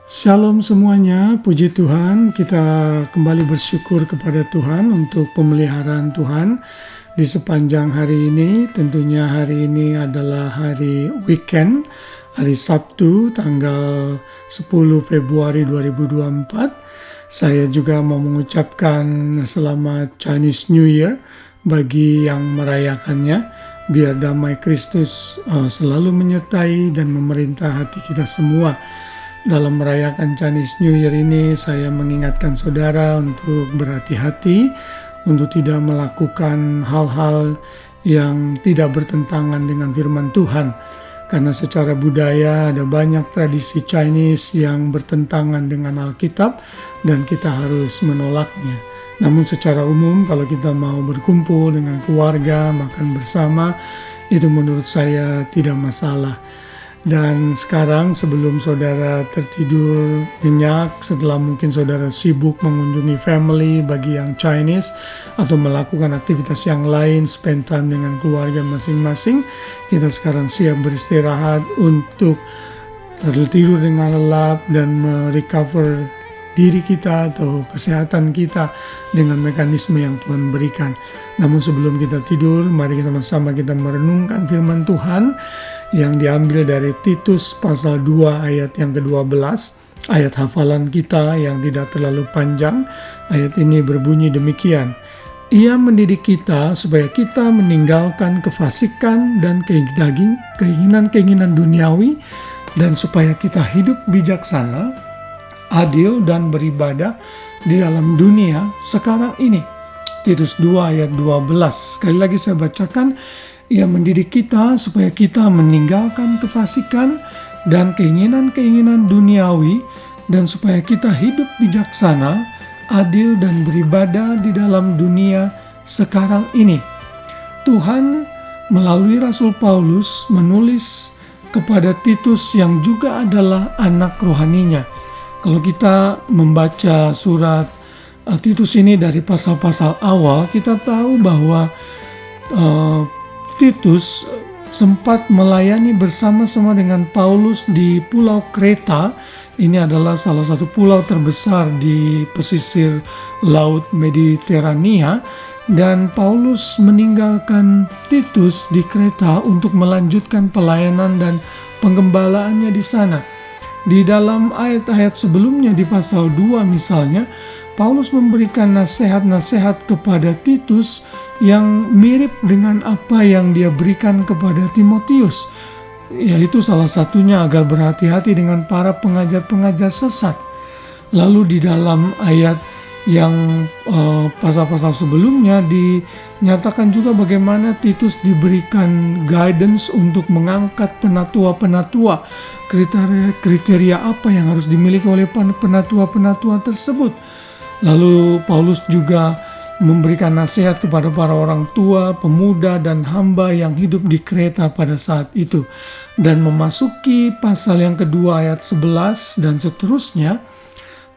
Shalom semuanya, puji Tuhan. Kita kembali bersyukur kepada Tuhan untuk pemeliharaan Tuhan di sepanjang hari ini. Tentunya hari ini adalah hari weekend, hari Sabtu tanggal 10 Februari 2024. Saya juga mau mengucapkan selamat Chinese New Year bagi yang merayakannya. Biar damai Kristus selalu menyertai dan memerintah hati kita semua. Dalam merayakan Chinese New Year ini, saya mengingatkan saudara untuk berhati-hati, untuk tidak melakukan hal-hal yang tidak bertentangan dengan firman Tuhan. Karena secara budaya ada banyak tradisi Chinese yang bertentangan dengan Alkitab dan kita harus menolaknya. Namun secara umum kalau kita mau berkumpul dengan keluarga, makan bersama, itu menurut saya tidak masalah. Dan sekarang sebelum saudara tertidur nyenyak, setelah mungkin saudara sibuk mengunjungi family bagi yang Chinese atau melakukan aktivitas yang lain, spend time dengan keluarga masing-masing, kita sekarang siap beristirahat untuk tertidur dengan lelap dan merecover diri kita atau kesehatan kita dengan mekanisme yang Tuhan berikan. Namun sebelum kita tidur, mari kita sama-sama kita merenungkan firman Tuhan yang diambil dari Titus pasal 2 ayat yang ke-12, ayat hafalan kita yang tidak terlalu panjang. Ayat ini berbunyi demikian: Ia mendidik kita supaya kita meninggalkan kefasikan dan keinginan-keinginan duniawi, dan supaya kita hidup bijaksana, adil dan beribadah di dalam dunia sekarang ini. Titus 2 ayat 12. Sekali lagi saya bacakan. Ia mendidik kita supaya kita meninggalkan kefasikan dan keinginan-keinginan duniawi, dan supaya kita hidup bijaksana, adil dan beribadah di dalam dunia sekarang ini. Tuhan melalui Rasul Paulus menulis kepada Titus yang juga adalah anak rohaninya. Kalau kita membaca surat Titus ini dari pasal-pasal awal, kita tahu bahwa Titus sempat melayani bersama-sama dengan Paulus di Pulau Kreta. Ini adalah salah satu pulau terbesar di pesisir Laut Mediterania, dan Paulus meninggalkan Titus di Kreta untuk melanjutkan pelayanan dan penggembalaannya di sana. Di dalam ayat-ayat sebelumnya di pasal 2 misalnya, Paulus memberikan nasihat-nasihat kepada Titus yang mirip dengan apa yang dia berikan kepada Timotius, yaitu salah satunya agar berhati-hati dengan para pengajar-pengajar sesat. Lalu di dalam ayat yang pasal-pasal sebelumnya dinyatakan juga bagaimana Titus diberikan guidance untuk mengangkat penatua-penatua, kriteria apa yang harus dimiliki oleh penatua-penatua tersebut. Lalu Paulus juga memberikan nasihat kepada para orang tua, pemuda, dan hamba yang hidup di Kreta pada saat itu. Dan memasuki pasal yang kedua ayat 11 dan seterusnya,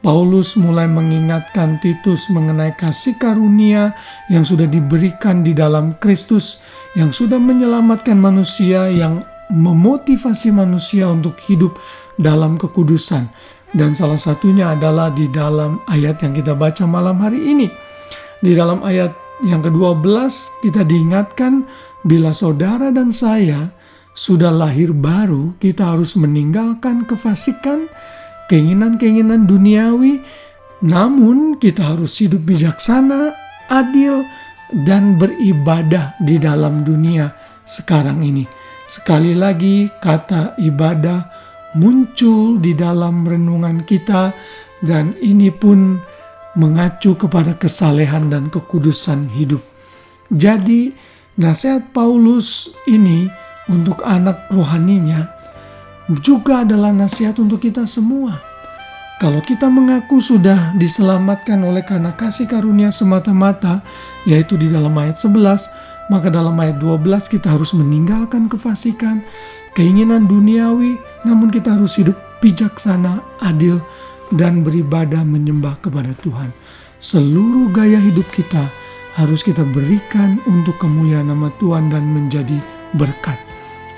Paulus mulai mengingatkan Titus mengenai kasih karunia yang sudah diberikan di dalam Kristus, yang sudah menyelamatkan manusia, yang memotivasi manusia untuk hidup dalam kekudusan. Dan salah satunya adalah di dalam ayat yang kita baca malam hari ini. Di dalam ayat yang ke-12 kita diingatkan, bila saudara dan saya sudah lahir baru, kita harus meninggalkan kefasikan, keinginan-keinginan duniawi, namun kita harus hidup bijaksana, adil, dan beribadah di dalam dunia sekarang ini. Sekali lagi kata ibadah muncul di dalam renungan kita, dan ini pun mengacu kepada kesalehan dan kekudusan hidup. Jadi nasihat Paulus ini untuk anak rohaninya juga adalah nasihat untuk kita semua. Kalau kita mengaku sudah diselamatkan oleh karena kasih karunia semata-mata, yaitu di dalam ayat 11, maka dalam ayat 12 kita harus meninggalkan kefasikan, keinginan duniawi, namun kita harus hidup bijaksana, adil, dan beribadah menyembah kepada Tuhan. Seluruh gaya hidup kita harus kita berikan untuk kemuliaan nama Tuhan dan menjadi berkat.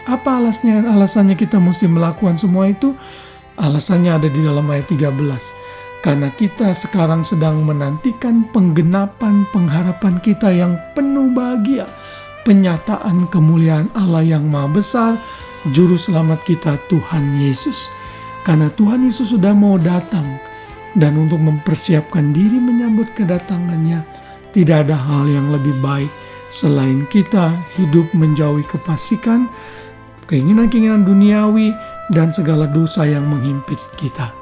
Apa alasannya kita mesti melakukan semua itu? Alasannya ada di dalam ayat 13. Karena kita sekarang sedang menantikan penggenapan pengharapan kita yang penuh bahagia, penyataan kemuliaan Allah yang Maha Besar, Juru Selamat kita Tuhan Yesus. Karena Tuhan Yesus sudah mau datang, dan untuk mempersiapkan diri menyambut kedatangannya, tidak ada hal yang lebih baik selain kita hidup menjauhi kefasikan, keinginan-keinginan duniawi, dan segala dosa yang menghimpit kita.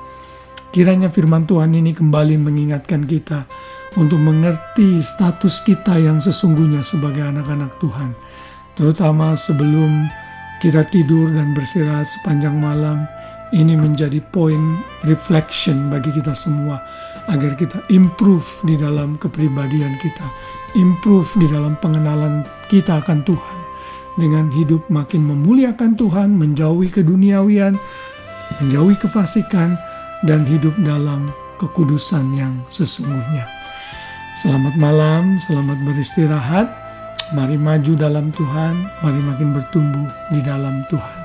Kiranya firman Tuhan ini kembali mengingatkan kita untuk mengerti status kita yang sesungguhnya sebagai anak-anak Tuhan. Terutama sebelum kita tidur dan beristirahat sepanjang malam, ini menjadi poin reflection bagi kita semua, agar kita improve di dalam kepribadian kita, improve di dalam pengenalan kita akan Tuhan, dengan hidup makin memuliakan Tuhan, menjauhi keduniawian, menjauhi kefasikan, dan hidup dalam kekudusan yang sesungguhnya. Selamat malam, selamat beristirahat. Mari maju dalam Tuhan, mari makin bertumbuh di dalam Tuhan.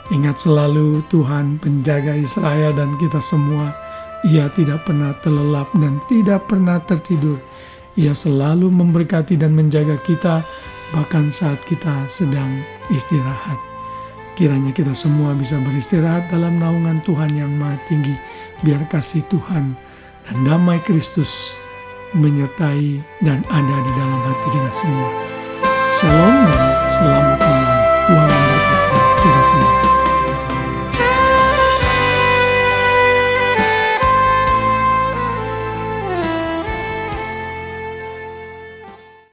Ingat selalu Tuhan penjaga Israel dan kita semua. Ia tidak pernah terlelap dan tidak pernah tertidur. Ia selalu memberkati dan menjaga kita, bahkan saat kita sedang istirahat. Kiranya kita semua bisa beristirahat dalam naungan Tuhan yang Maha Tinggi. Biar kasih Tuhan dan damai Kristus menyertai dan ada di dalam hati kita semua. Shalom dan selamat